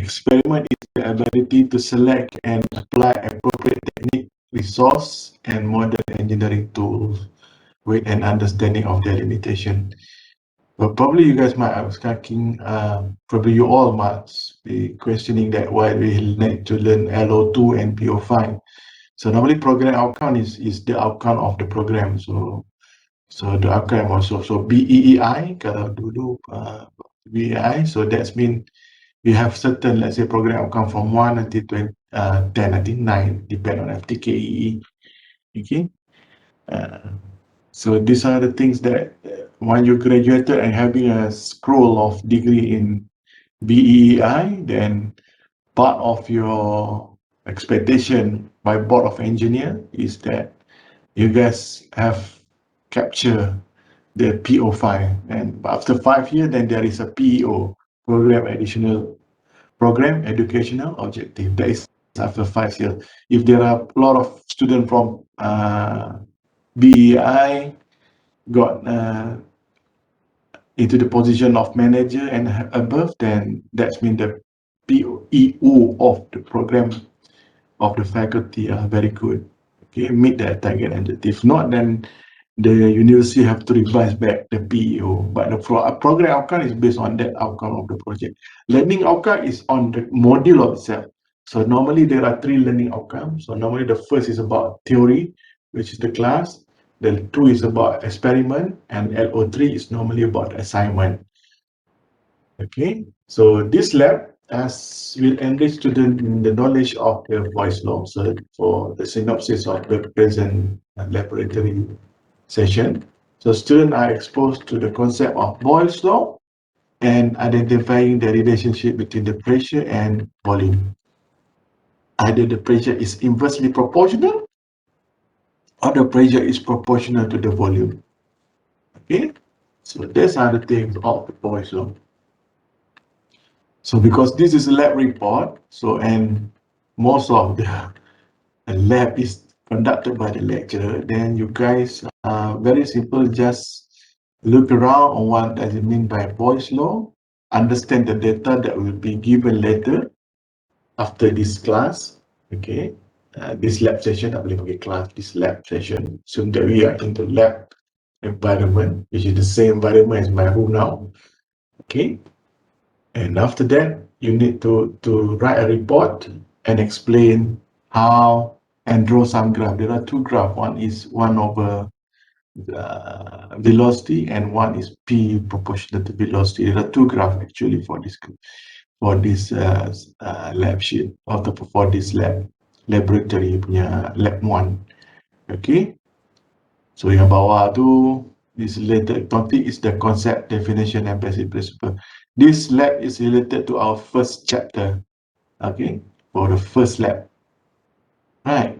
Experiment is the ability to select and apply appropriate technique, resource, and modern engineering tools with an understanding of their limitation. But probably you guys might be asking, probably you all must be questioning that why we need to learn LO2 and PO5. So normally program outcome is the outcome of the program. So the outcome also, so BEEI, kalau dulu BEI, so that's mean we have certain, let's say, program outcome from 1 until 10, until 9, depend on FTKEE. Okay. So these are the things that when you graduated and having a scroll of degree in BEEI, then part of your expectation by board of engineer is that you guys have captured the PO5, and after 5 years, then there is a PEO, program educational objective. That is after 5 years. If there are a lot of students from BEI got into the position of manager and above, then that's mean the PEO of the program of the faculty are very good. Okay, meet that target objective. If not, then the university have to revise back the PEO. But the program outcome is based on that outcome of the project. Learning outcome is on the module of itself. So normally there are 3 learning outcomes. So normally the first is about theory, which is the class. The 2 is about experiment, and LO3 is normally about assignment. Okay, so this lab will enrich students in the knowledge of the voice law. So for the synopsis of the present laboratory session, so students are exposed to the concept of Boyle's law and identifying the relationship between the pressure and volume. Either the pressure is inversely proportional or the pressure is proportional to the volume. Okay, so these are the things of the Boyle's law. So because this is a lab report, so and most of the lab is conducted by the lecturer, then you guys very simple, just look around on what does it mean by Boyle's law, understand the data that will be given later after this class. Okay, this lab session, I believe, okay, class, this lab session, so that we are in the lab environment, which is the same environment as my room now. Okay, and after that you need to write a report and explain how and draw some graph. There are 2 graphs. One is 1 over velocity and one is P proportional to velocity. There are 2 graphs actually for this lab sheet, or for this laboratory punya lab 1. Okay, so yang bawah tu this related topic is the concept, definition, and basic principle. This lab is related to our first chapter. Okay, for the first lab, right?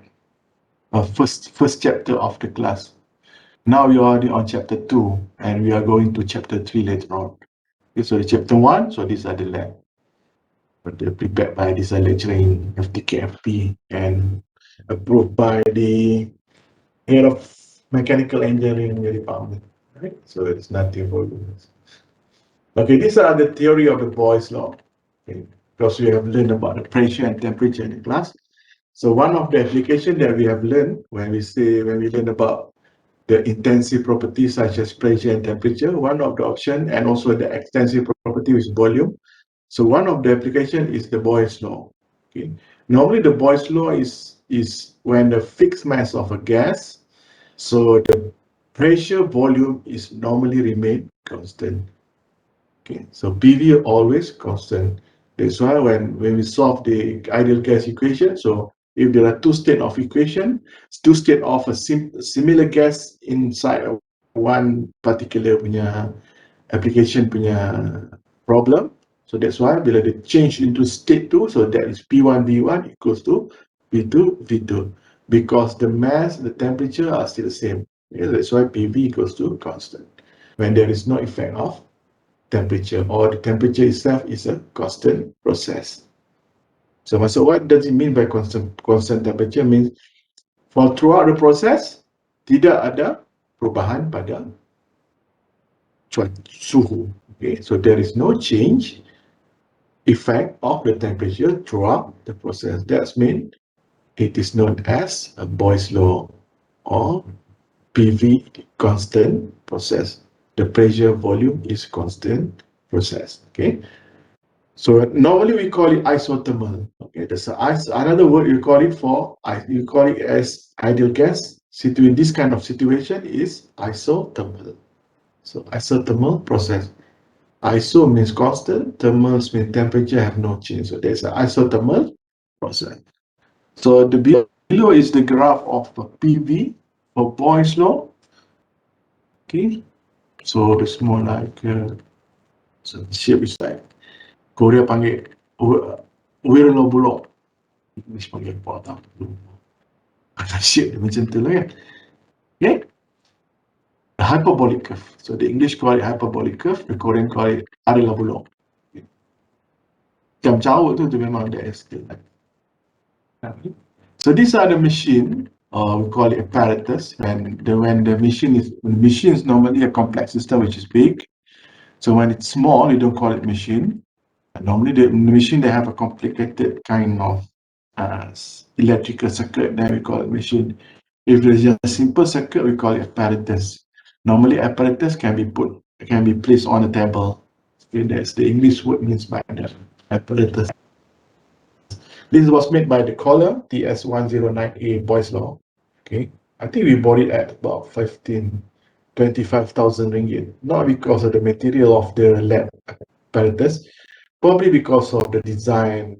First chapter of the class. Now we are already on chapter 2, and we are going to chapter 3 later on. Okay, so the chapter 1, so these are the lab. But they're prepared by this lecturer in FTKFP and approved by the head of mechanical engineering department. Right? So it's nothing for you. Okay, these are the theory of the Boyle's law. Okay, because we have learned about the pressure and temperature in the class. So one of the applications that we have learned when we learn about the intensive properties such as pressure and temperature, one of the option, and also the extensive property is volume. So one of the application is the Boyle's law. Okay, normally the Boyle's law is when the fixed mass of a gas, so the pressure volume is normally remain constant. Okay, so PV always constant. That's why when we solve the ideal gas equation, so if there are 2 states of equation, 2 states of a similar gas inside of one particular punya application punya problem, so that's why bila they change into state 2, so that is P1 V1 equals to P2 V2, because the mass, the temperature are still the same. Okay, that's why PV equals to constant when there is no effect of temperature, or the temperature itself is a constant process. So what does it mean by constant temperature? Means for throughout the process tidak ada perubahan pada suhu. Okay, so there is no change effect of the temperature throughout the process. That means it is known as a Boyle's law or PV constant process. The pressure volume is constant process. Okay. So normally we call it isothermal. Okay, there's another word you call it for. You call it as ideal gas. In this kind of situation is isothermal. So isothermal process. Iso means constant, thermal means temperature have no change. So there's an isothermal process. So the below is the graph of PV for Boyle's law. Okay, so it's more like so the shape is like Korea panggil Wirlo bulok. English panggil apa tak? Shape dia macam tu lah kan. Okay, the hyperbolic curve. So the English call it hyperbolic curve, the Korean call it adalah bulok. Okay. Jam jauh tu memang there is still like. So these are the machine, or we call it apparatus. When the machine is normally a complex system which is big. So when it's small, you don't call it machine. Normally the machine they have a complicated kind of electrical circuit, then we call it machine. If there's just a simple circuit, we call it apparatus. Normally apparatus can be placed on a table. Okay, that's the English word means by the apparatus. This was made by the column TS109A Boyle's law. Okay, I think we bought it at about 25,000 ringgit. Not because of the material of the lab apparatus, probably because of the design,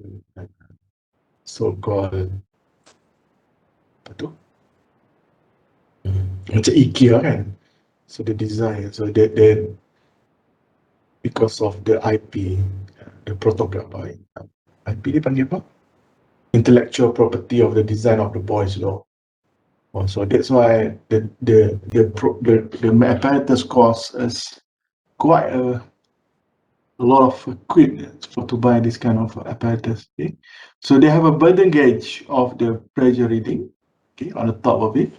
so-called apa tu? Macam IKEA kan. So the design, so that because of the IP, the protocol IP dia panggil apa? Intellectual property of the design of the Boyle's law. So that's why the apparatus costs us quite a lot of quid to buy this kind of apparatus. Okay, so they have a burden gauge of the pressure reading. Okay, on the top of it.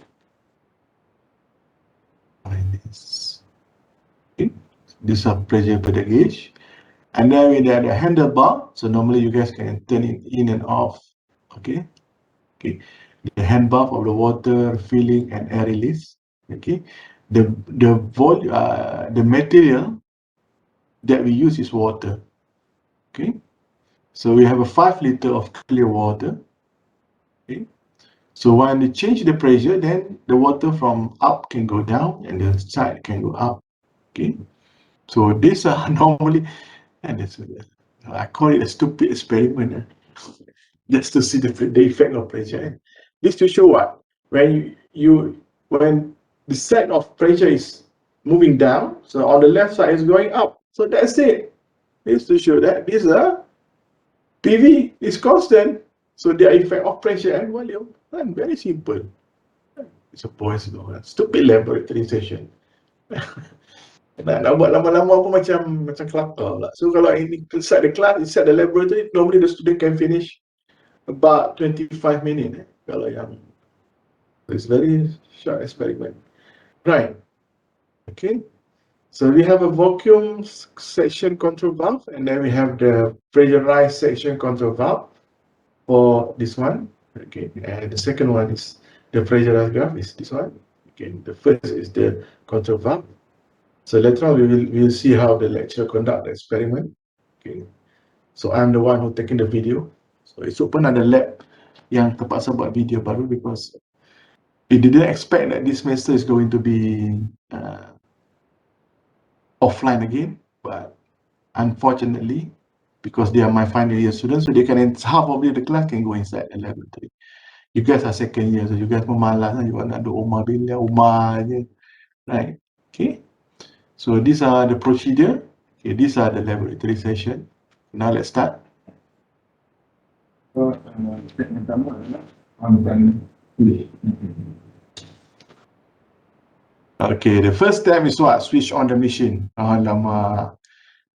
Okay, this is pressure burden gauge, and then we have the handlebar. So normally you guys can turn it in and off. Okay, the handbar of the water filling and air release. Okay, the material that we use is water. Okay, so we have a 5 liter of clear water. Okay, so when you change the pressure, then the water from up can go down and the side can go up. Okay, so these are normally, and I call it a stupid experiment. Just to see the effect of pressure. This to show what? When when the set of pressure is moving down, so on the left side is going up. So that's it. This to show that this PV is constant. So the effect of pressure and volume. And very simple. It's a Boyle's law. Stupid laboratory session. Nak buat lama-lama pun macam kelakar pula. So kalau inside the class, inside the laboratory, normally the student can finish about 25 minutes. Kalau yang it's very short experiment. Right. Okay. So we have a vacuum section control valve, and then we have the pressurized section control valve for this one. Okay. And the second one is the pressurized valve is this one. Okay. The first is the control valve. So later on we will see how the lecturer conduct the experiment. Okay. So I'm the one who taking the video. So esok pun ada lab yang terpaksa buat video baru because we didn't expect that this semester is going to be offline again, but unfortunately, because they are my final year students, so they can half of the class can go inside the laboratory. You guys are second year, so you guys pemalas, you want nak duduk rumah je, right? Okay, so these are the procedure. Okay, these are the laboratory session. Now let's start. Step pertama adalah ambil kulit. Okay, the first step is what? Switch on the machine. Alamak.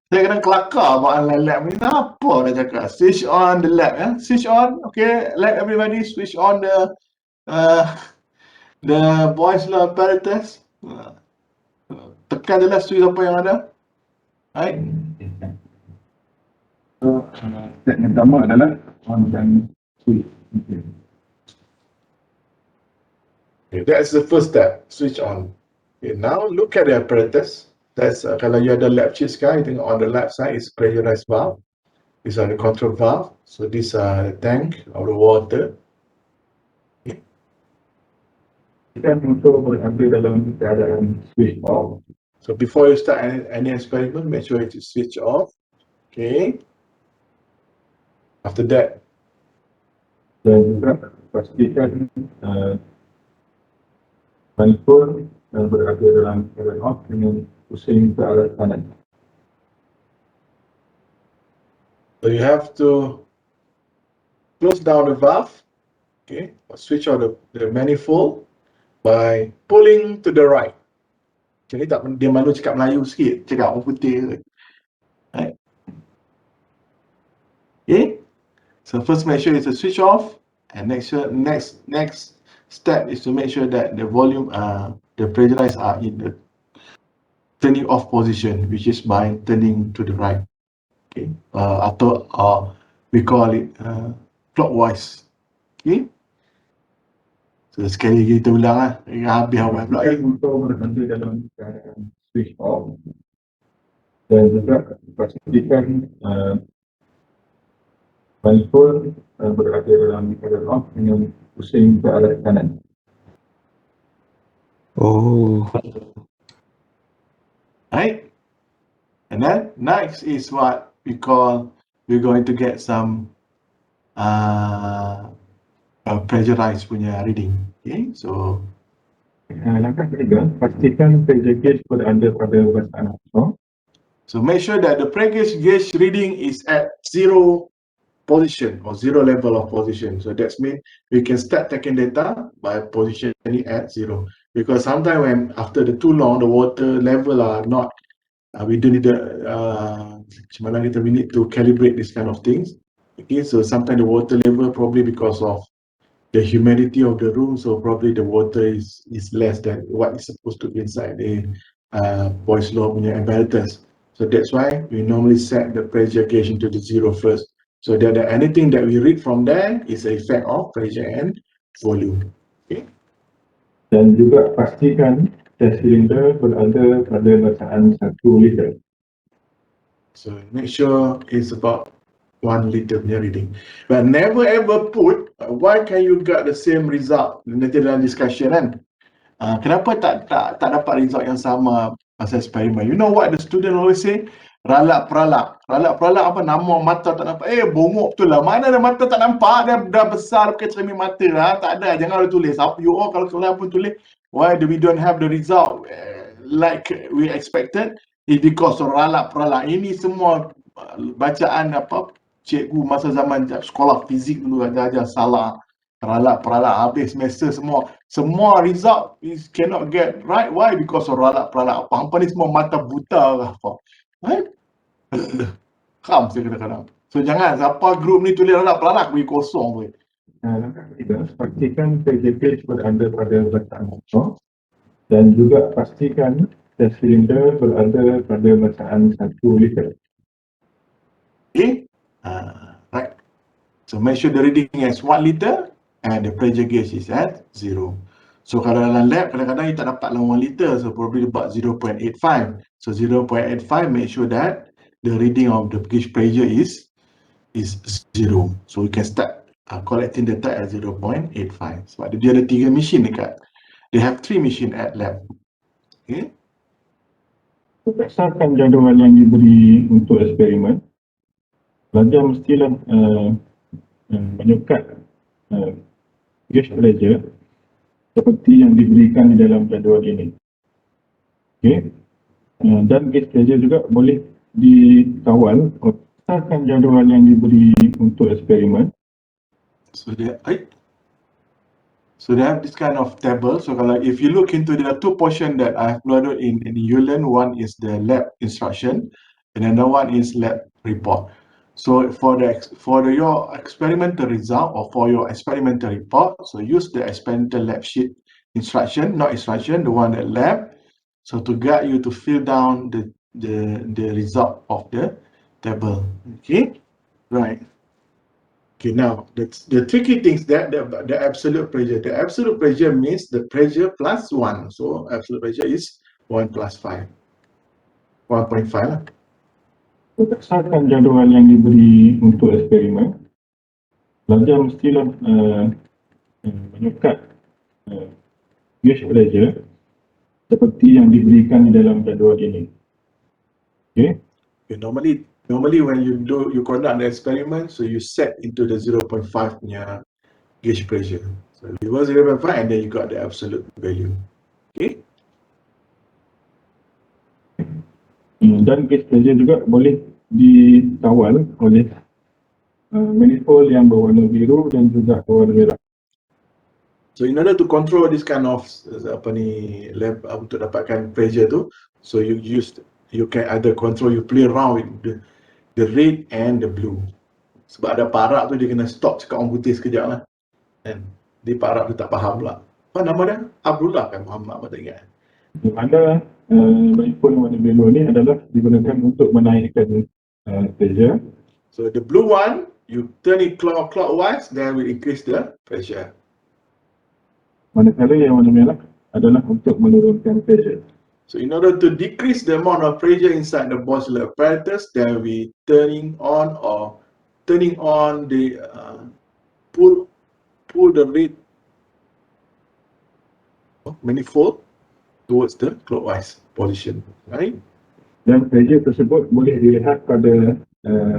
Saya kena kelakar buat lab ni. Apa dah cakap? Switch on the lab. Switch on. Okay, let everybody switch on the Boyle's law apparatus. Tekan je lah switch apa yang ada. Right? Step yang pertama adalah on dan switch. Okay, that's the first step, switch on. Okay, now look at the apparatus. That's kalau you ada lab sheet sekarang, you tengok on the left side is pressurized valve. These are the control valve. So these are the tank of the water. Kita untuk berada dalam keadaan switch off. So before you start any experiment, make sure it is switch off. Okay. After that, Dan juga pastikan handphone berada dalam keadaan off dengan pusing ke arah kanan. so you have to close down the valve. Okay. Or switch on the manifold by pulling to the right. Jadi tak, dia malu cakap Melayu sikit, cakap orang putih. Right. Okay. So first make sure it's a switch off, and next step is to make sure that the volume, the pressurized are in the turning off position, which is by turning to the right. Okay. Atau we call it clockwise. Okay. So sekali lagi kita ulang lah, habis awal pula. Untuk berada dalam keadaan switch off. Dan juga pastikan handphone berada dalam keadaan off dengan pusing ke arah kanan. Oh. Right? And then next is what we call, we're going to get some pressurized punya reading. Okay, so Langkah ketiga, pastikan pressure gauge berada pada basahan kosong. so make sure that the pressure gauge reading is at zero position or zero level of position. So that's mean we can start taking data by positioning at zero. Because sometimes when after the too long, the water level are not, we do need we need to calibrate this kind of things. Okay, so sometimes the water level probably because of the humidity of the room, so probably the water is less than what is supposed to be inside the boys law punya apparatus. So that's why we normally set the pressure gauge into the zero first. So that anything that we read from there is the effect of pressure and volume. Okay. Dan juga pastikan gas silinder berada pada basahan 1 liter. So make sure it's about 1 liter punya reading. But never ever put, why can you get the same result? Nanti dalam discussion kan. Kenapa tak dapat result yang sama masa eksperimen? You know what the student always say? Ralak-peralak. Ralak-peralak apa? Nama mata tak nampak. Bongok betul lah. Mana ada mata tak nampak? Dia dah besar pakai cermin mata lah. Tak ada. Jangan ada tulis. Kalau kalian pun tulis, why do we don't have the result like we expected? It's because of ralak-peralak. Ini semua bacaan cikgu masa zaman sekolah fizik dulu ajar salah. Peralak-peralak habis semester semua result is cannot get right. Why? Because of peralak-peralak. Apa ni semua mata buta ke apa? Right? Kham saya kadang-kadang. So jangan siapa grup ni tulis peralak-peralak bagi kosong boleh. Langkah ketiga, pastikan pressure gauge berada pada basahan kosong. Dan juga pastikan gas silinder berada pada basahan 1 liter. Okay? Right. So make sure the reading is 1 liter and the pressure gauge is at 0. So kalau dalam lab kadang-kadang you tak dapat dalam 1 liter, so probably about 0.85. So 0.85, make sure that the reading of the gauge pressure is 0. So you can start collecting data at 0.85. Sebab dia ada 3 mesin dekat. They have 3 mesin at lab. Okay. Berdasarkan jadual yang diberi untuk eksperimen, pelajar mestilah menyukat gauge pressure seperti yang diberikan di dalam jadual ini. Okay. Dan gauge pressure juga boleh dikawal berdasarkan jadual yang diberi untuk eksperimen. So they have this kind of table. So if you look into the 2 portion that I have uploaded in ULearn, one is the lab instruction and another one is lab report. So for your experimental result or for your experimental report, so use the experimental lab sheet instruction, not instruction, the one at lab. So to guide you to fill down the result of the table. Okay. Right. Okay, now the tricky things that the absolute pressure. The absolute pressure means the pressure plus 1. So absolute pressure is 1 plus 5. 1.5 lah. Berdasarkan jadual yang diberi untuk eksperimen, pelajar mestilah menyekat gauge pressure seperti yang diberikan di dalam jadual ini. Okay. Okay, normally when you conduct the experiment, so you set into the 0.5 punya gauge pressure. So it was 0.5 and then you got the absolute value. Okay. Dan gauge pressure juga boleh dikawal oleh manifold yang berwarna biru dan juga berwarna merah. So in order to control this kind of lab untuk dapatkan pressure tu, so you can either control, you play around with the red and the blue. Sebab ada parak tu dia kena stop cakap orang putih sekejap lah. And dia parak tu tak faham pula. Apa nama dia? Abdullah kan Muhammad, apa tak ingat. Di mana manifold warna biru ni adalah digunakan untuk menaikkan pressure. So the blue one, you turn it clockwise, then will increase the pressure. Manakala yang warna merah adalah untuk menurunkan pressure. So in order to decrease the amount of pressure inside the Bosch-led apparatus, then we turning on the pull the red manifold towards the clockwise position, right? Dan pressure tersebut boleh dilihat pada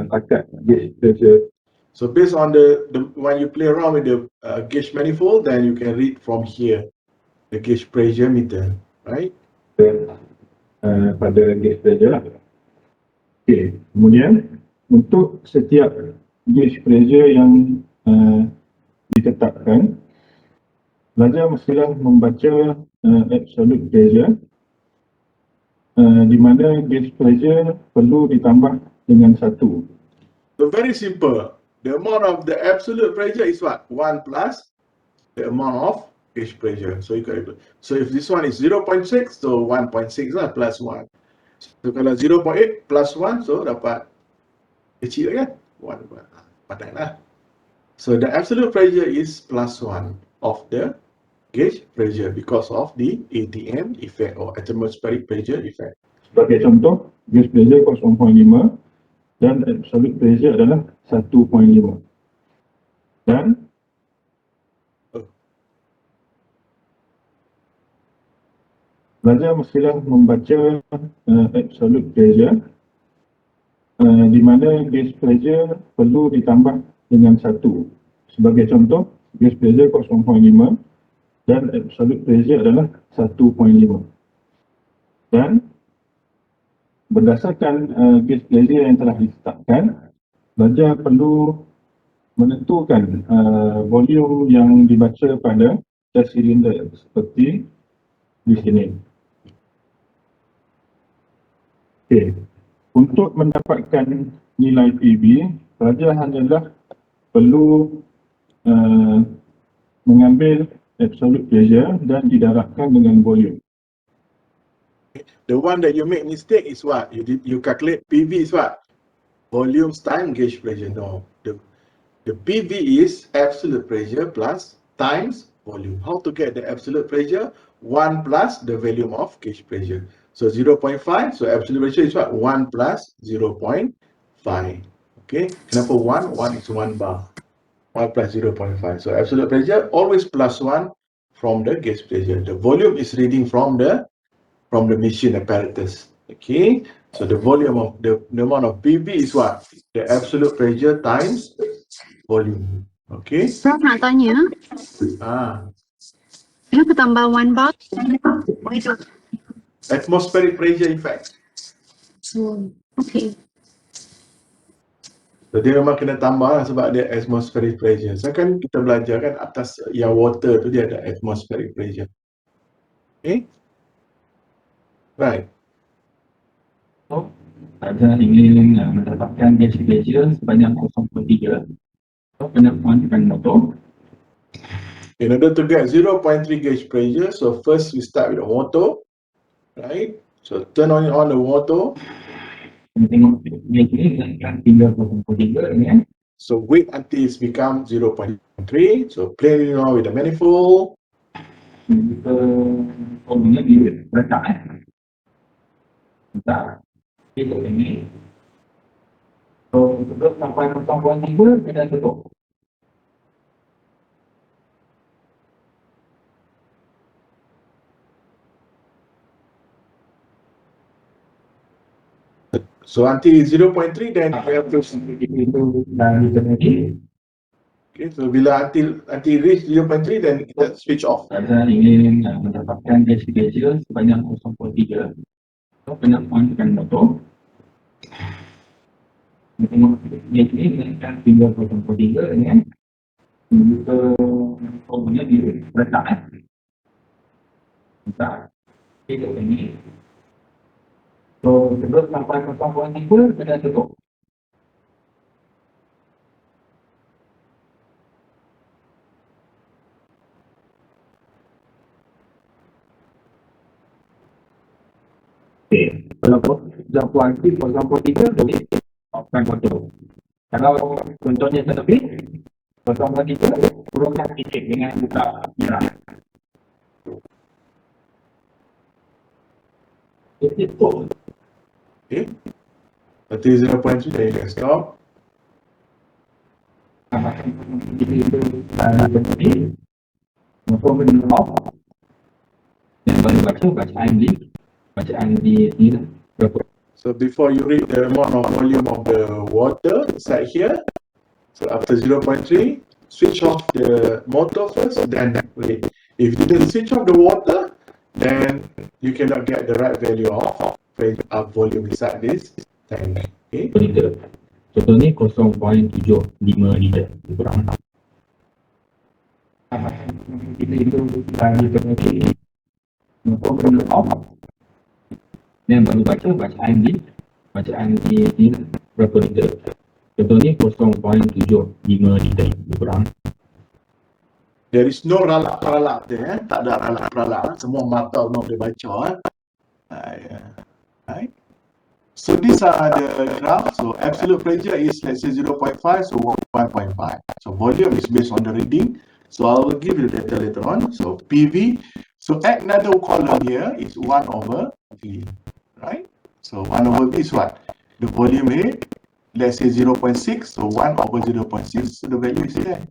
takat gauge pressure. So based on the when you play around with the gauge manifold, then you can read from here the gauge pressure meter, right? Pada gauge pressure lah. Okay. Kemudian untuk setiap gauge pressure yang ditetapkan, pelajar mestilah membaca absolute pressure di mana gauge pressure perlu ditambah dengan 1. So very simple. The amount of the absolute pressure is what? 1 plus the amount of gauge pressure. So you got it. So if this one is 0.6, so 1.6 lah plus 1. So kalau 0.8 plus 1, so dapat kecil kan? 1 padan lah. So the absolute pressure is plus 1 of the gauge pressure because of the ATM effect or atmospheric pressure effect. Sebagai contoh, gauge pressure 0.5 dan absolute pressure adalah 1.5. Dan pelajar mestilah membaca absolute pressure di mana gauge pressure perlu ditambah dengan 1. Sebagai contoh, gauge pressure 0.5 dan absolute pressure adalah 1.5. Dan berdasarkan gauge pressure yang telah ditetapkan, pelajar perlu menentukan volume yang dibaca pada gas silinder seperti di sini. Okay. Untuk mendapatkan nilai PV, pelajar hanyalah perlu mengambil absolute pressure dan didarabkan dengan volume. The one that you make mistake is what? You calculate PV is what? Volumes times gauge pressure. No. The PV is absolute pressure plus times volume. How to get the absolute pressure? 1 plus the volume of gauge pressure. So 0.5, so absolute pressure is what? 1 plus 0.5. Okay, kenapa 1? 1 is 1 bar. 1 plus 0.5. So absolute pressure always plus 1 from the gauge pressure. The volume is reading from the machine apparatus. Okay, so the volume of the amount of PV is what? The absolute pressure times volume. Okay. Prof nak tanya, kenapa tambah 1 bar? Atmospheric pressure effect. Okay. So dia memang kena tambah lah sebab dia atmospheric pressure. So kan kita belajar kan atas yang water tu dia ada atmospheric pressure. Okay. Right. So, pelajar ingin mendapatkan gauge pressure sebanyak 0.3. So, kena menggunakan motor. In order to get 0.3 gauge pressure, so first we start with the motor, right? So turn on the motor. Kita tengok dia ni kan 3.3 dengan So wait until it's become 0.3. So play around with the manifold. kita formula dia letak letak itu ini. So sebelum sampai 0.3 kita tutup. So until 0.3, then you have to. Itu dan kita lagi. Okay, so bila until reach 0.3, then kita switch off. Saya ingin mendapatkan gaji sebanyak 0.3. So kena on-kan motor. Kita tengok dia ni kan 3.3 dengan kita formula dia letak letak itu ini. So sebelum sampai 0.3 kita tutup. Okay. Kalau dah kuanti 0.3 boleh off-kan motor. Kalau contohnya terlebih 0.3 turunkan sikit dengan buka merah. Itu Okay. Until 0.3, then you can stop. itu berhenti motor benda off dan baru bacaan di ni berapa. So before you read the amount of volume of the water inside here, so after 0.3, switch off the motor first, then wait. If you didn't switch off the water, then you cannot get the right value of volume inside this tank. Okay. Liter. Contoh ni 0.75 liter kurang. Kita itu bagi penguji motor benda off dan baru bacaan di ni berapa liter. Contoh ni 0.75 liter kurang. There is no ralak-ralak there, tak ada ralak-ralak, semua mata orang boleh baca. Right. So these are the graphs. So absolute pressure is, let's say, 0.5, so 1.5. So volume is based on the reading. So I will give you the data later on. So PV. So add another column here is 1 over V, right? So 1 over V is what? The volume rate, let's say 0.6, so 1 over 0.6, so the value is there.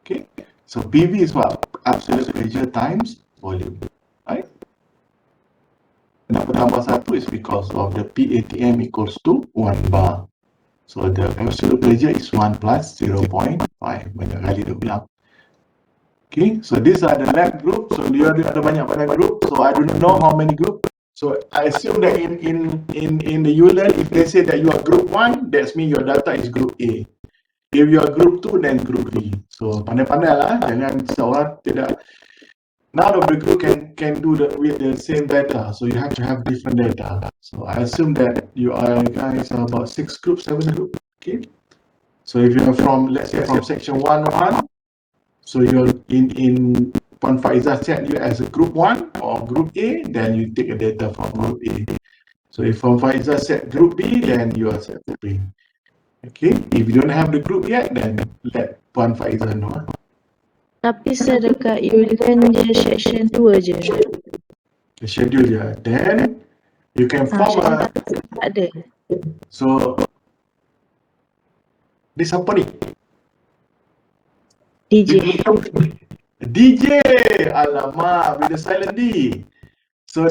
Okay. So PV is what? Absolute pressure times volume, right? Kenapa tambah 1 is because of the PATM equals to 1 bar. So the absolute pressure is 1 plus 0.5. Banyak kali dia bilang. Okay, so these are the lab group. So dia ada banyak group. So I don't know how many group. So I assume that in the ULEN, if they say that you are group 1, that means your data is group A. If you are group 2, then group B. So pandai-pandai lah, jangan seorang tidak. None of the group can do with the same data, so you have to have different data. So I assume that you are guys are about 6 groups, 7 groups. Okay. So if you are from, let's say, from section 1, so you're in Puan Faizah set you as a group 1 or group A, then you take a data from group A. So if Puan Faizah set group B, then you are set group B. Okay. If you don't have the group yet, then let Puan Faizah know. Tapi saya dekat ULEN dia section 2 je. The schedule je. Then you can form a. Tak ada. So ni siapa ni? DJ. DJ. Alamak, with the silent D. So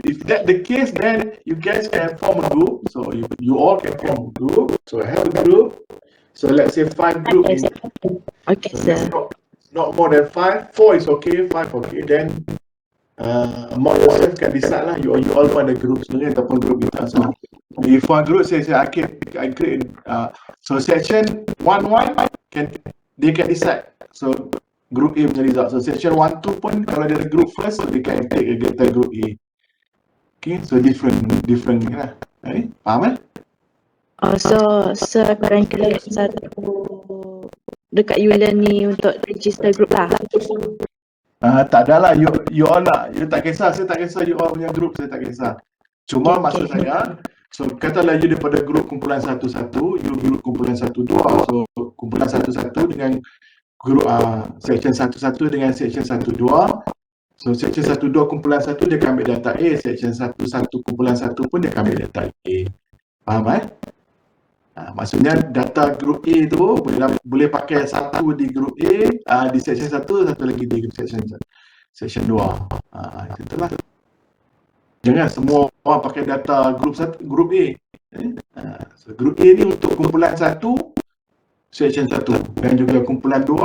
if that the case, then you guys can form a group. So you all can form a group. So have a group. So let's say 5 group. Okay, So sir. not more than 5. 4 is okay, 5 okay. Then among yourself can decide lah. You all want the group sendiri ataupun group kita semua. If one group say I create so section 1 they can decide. So group A punya result. So section 1, 2 pun kalau dia ada group first, so they can take a data group A. Okay, so different lah. Faham Oh, so akan create satu dekat ULEN ni untuk register group lah. Tak adalah, you all nak, you tak kisah, saya tak kisah you all punya group, saya tak kisah. Cuma maksud saya, So katalah you daripada grup kumpulan 1-1, you grup kumpulan 1-2. So kumpulan 1-1 dengan grup section 1-1 dengan section 1-2. So section 1-2 kumpulan 1 dia akan ambil data A, section 1-1 kumpulan 1 pun dia akan ambil data A. Faham maksudnya data grup A tu boleh pakai satu di grup A, di section 1, satu lagi di section 2. Itulah. Jangan semua orang pakai data grup A. So grup A ni untuk kumpulan 1 section 1 dan juga kumpulan 2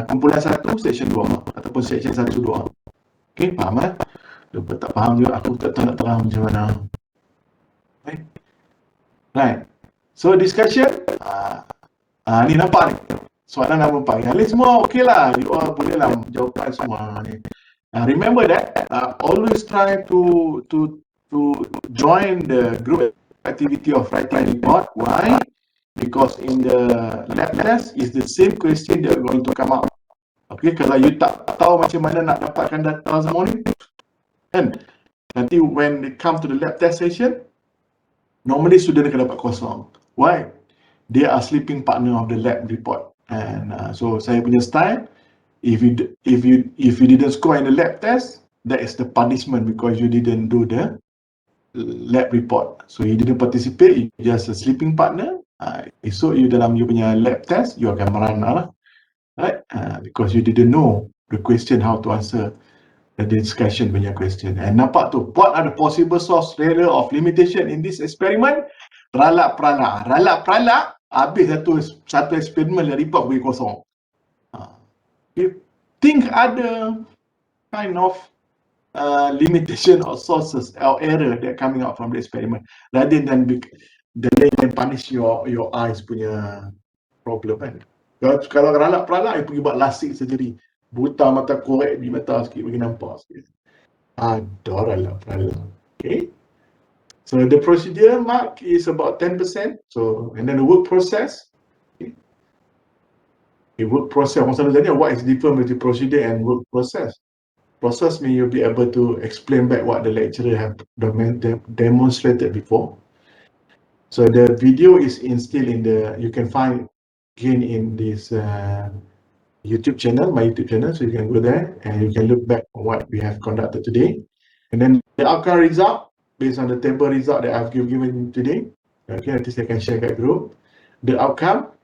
kumpulan 1 section 2 ataupun section 1-2. Okey, faham Lupa tak faham juga, aku tak tahu nak terang macam mana. Okay. Right. So discussion ni nampak ni. Soalan nombor 4. Yang lain semua okey lah. You all boleh lah jawapan semua ni. Remember that always try to join the group activity of writing report. Why? Because in the lab test is the same question that going to come up. Okay, kalau you tak tahu macam mana nak dapatkan data semua ni, kan? Nanti when they come to the lab test session, normally student akan dapat kosong. Why? They are sleeping partner of the lab report. And so saya punya style, if you didn't score in the lab test, that is the punishment because you didn't do the lab report. So you didn't participate, you just a sleeping partner. Esok you dalam you punya lab test, you akan merana lah, right? Because you didn't know the question, how to answer the discussion punya question. And nampak tu, what are the possible source error of limitation in this experiment? Ralak-peralak, habis satu eksperimen yang report bagi kosong. You think other kind of limitation or sources or error that coming out from the experiment rather than punish your eyes punya problem kan. Kalau ralak-peralak, you pergi buat lasik surgery, buta mata, korek di mata sikit bagi nampak sikit. Ada ralak-peralak. Okay. So the procedure mark is about 10%. So and then the work process. Okay. The work process, orang selalu tanya what is different between procedure and work process. Process means you'll be able to explain back what the lecturer have demonstrated before. So the video is still in you can find again in this YouTube channel, my YouTube channel. So you can go there and you can look back on what we have conducted today. And then the outcome result based on the table result that I've given today. Okay, nanti saya akan share kat group. The outcome.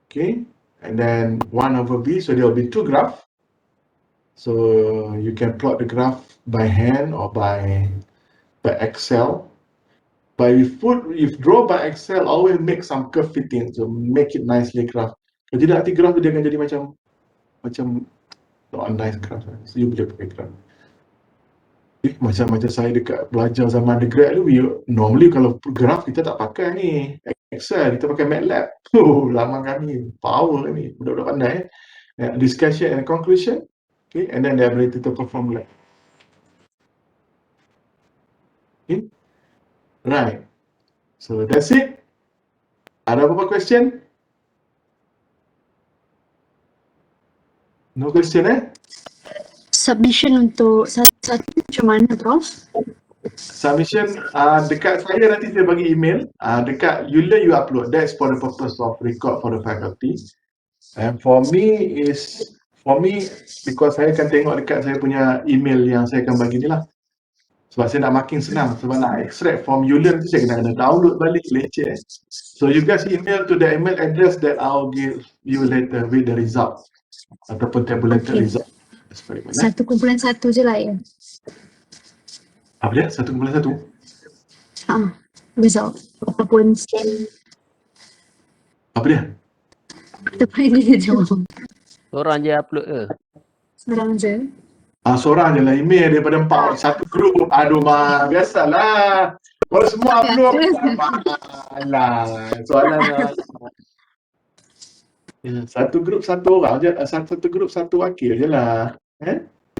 Okay, and then 1/v. So there will be 2 graphs. So you can plot the graph by hand or by Excel. But if draw by Excel, always make some curve fitting, so make it nicely graph. Kalau tidak nanti graph tu dia akan jadi macam not a nice graph. So you boleh pakai graph. Macam saya dekat belajar zaman undergrad tu, normally kalau graph kita tak pakai ni Excel, kita pakai MATLAB. Lama kami, power ni, budak-budak pandai. Discussion and conclusion. Okay, and then the ability to perform lab. Okay, right. So that's it. Ada apa-apa question? No question Submission untuk satu macam mana, Prof? Submission dekat saya nanti saya bagi email. Dekat you upload. That's for the purpose of record for the faculty. And for me because saya akan tengok dekat saya punya email yang saya akan bagi ni lah. Sebab saya nak makin senang. Sebab nak extract from Yulearn tu saya kena download balik lecture. So you guys email to the email address that I'll give you later with the result ataupun tabulated result. Satu kumpulan satu je lah ya. Apa dia? Satu kumpulan satu? Result ataupun scan. Apa dia? Tepat dia jawab. Orang je upload ke? Seorang je. Seorang je lah email daripada 4 satu grup. Aduh biasalah. Kalau semua upload. Alah, soalan satu grup satu orang je, satu grup satu wakil je lah.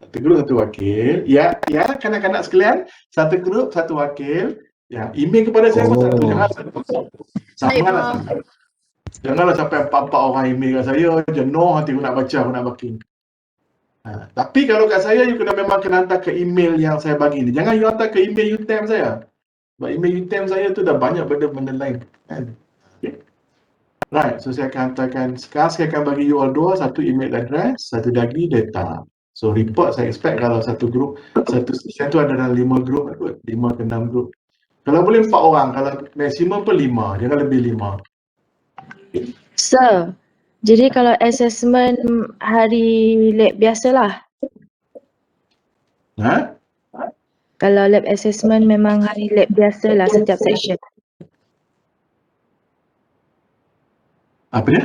Satu grup satu wakil. Ya, kanak-kanak sekalian, satu grup satu wakil. Ya, email kepada saya pun satu. Janganlah sampai 4 orang email kat saya, jenuh nanti aku nak baca, aku nak booking. Tapi kalau kat saya, you memang kena hantar ke email yang saya bagi ni. Jangan you hantar ke email UTM saya. Sebab email item saya tu dah banyak benda-benda lain kan. Okay. Right, so saya akan hantarkan, sekarang saya akan bagi you all dua, satu email address, satu lagi data. So report saya expect kalau satu group, satu session tu ada dalam 5 group, 5 ke 6 group. Kalau boleh 4 orang, kalau maksimum pun 5, jangan lebih 5. Sir, jadi kalau assessment hari lab biasalah. Ha? Kalau lab assessment memang hari lab biasalah setiap section. Apa dia?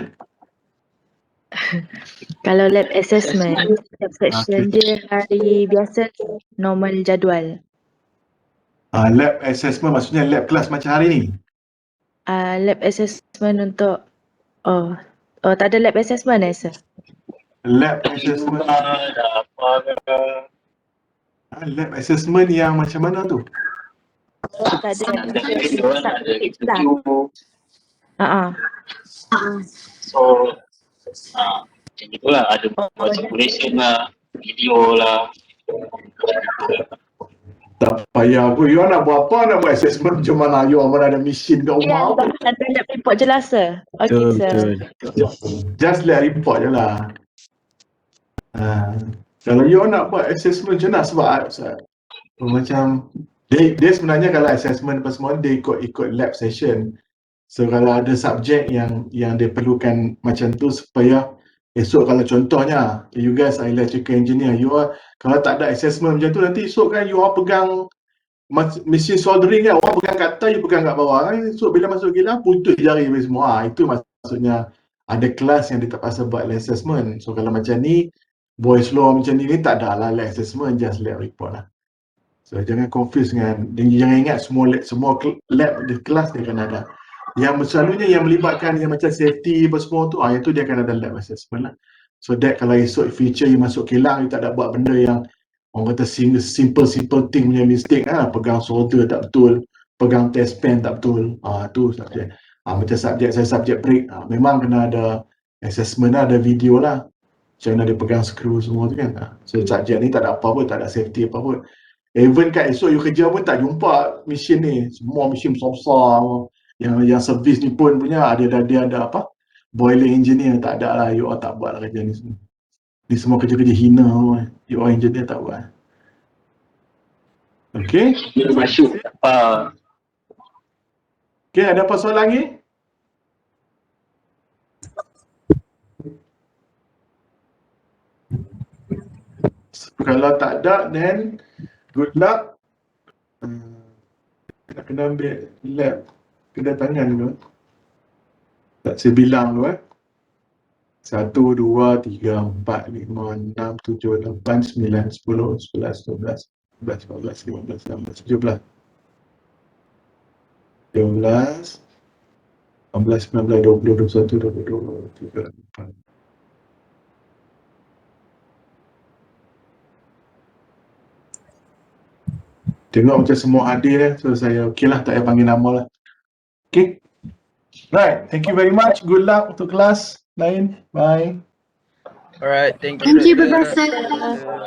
Kalau lab assessment setiap section dia hari biasa normal jadual. Lab assessment maksudnya lab kelas macam hari ni? Lab assessment untuk tak ada lab assessment sir? Lab assessment. Lab assessment yang macam mana tu? Tak ada lah. So macam itulah, ada simulation lah, video lah. Tak payah pun, you nak buat apa, nak buat assessment macam mana, you mana ada mesin kat rumah apa? Ada lab report je lah sir. Okay sir. Just lab report je lah. Kalau you nak buat assessment macam mana, sebab macam dia sebenarnya kalau assessment apa semua dia ikut lab session. So kalau ada subjek yang dia perlukan macam tu supaya esok kalau contohnya you guys are electrical engineer, you are, kalau tak ada assessment macam tu nanti esok kan you all pegang mesin soldering kan, orang pegang kat atas, you pegang kat bawah kan, esok bila masuk kilang putus jari semua. Itu maksudnya ada kelas yang dia terpaksa buat assessment. So kalau macam ni boys law macam ni tak ada lah lab assessment, just lab report lah. So jangan confuse dengan, jangan ingat semua lab di kelas dia akan ada. Yang selalunya yang melibatkan yang macam safety apa semua tu, yang tu dia akan ada lab assessment lah. So that kalau esok future you masuk kilang, you tak ada buat benda yang orang kata simple thing punya mistake pegang solder tak betul, pegang test pen tak betul, tu subjek. Macam subjek saya, subjek brake, memang kena ada assessment lah, ada video lah macam mana dia pegang skru semua tu kan. So subjek ni tak ada apa pun, tak ada safety apa pun. Even kat esok you kerja pun tak jumpa mesin ni, semua mesin besar-besar yang servis ni pun punya dia ada apa, boiler engineer, tak ada lah, you all tak buat lah kerja ni semua. Ni semua kerja-kerja hina, you all engineer tak buat. Okay? Masuk. Okay, ada apa soalan lagi? Kalau tak ada, then good luck. Kena ambil lab kedatangan dulu. Tak saya bilang dulu 1, 2, 3, 4, 5, 6, 7, 8, 9, 10, 11, 12, 13, 14, 15, 16, 17, 18, 19, 20, 21, 22, 23, 24. Tengok macam semua hadir so saya okey lah, tak payah panggil nama lah. Okay. Right, thank you very much. Good luck untuk kelas lain. Bye. Alright, thank you. Thank you, Doktor. Professor.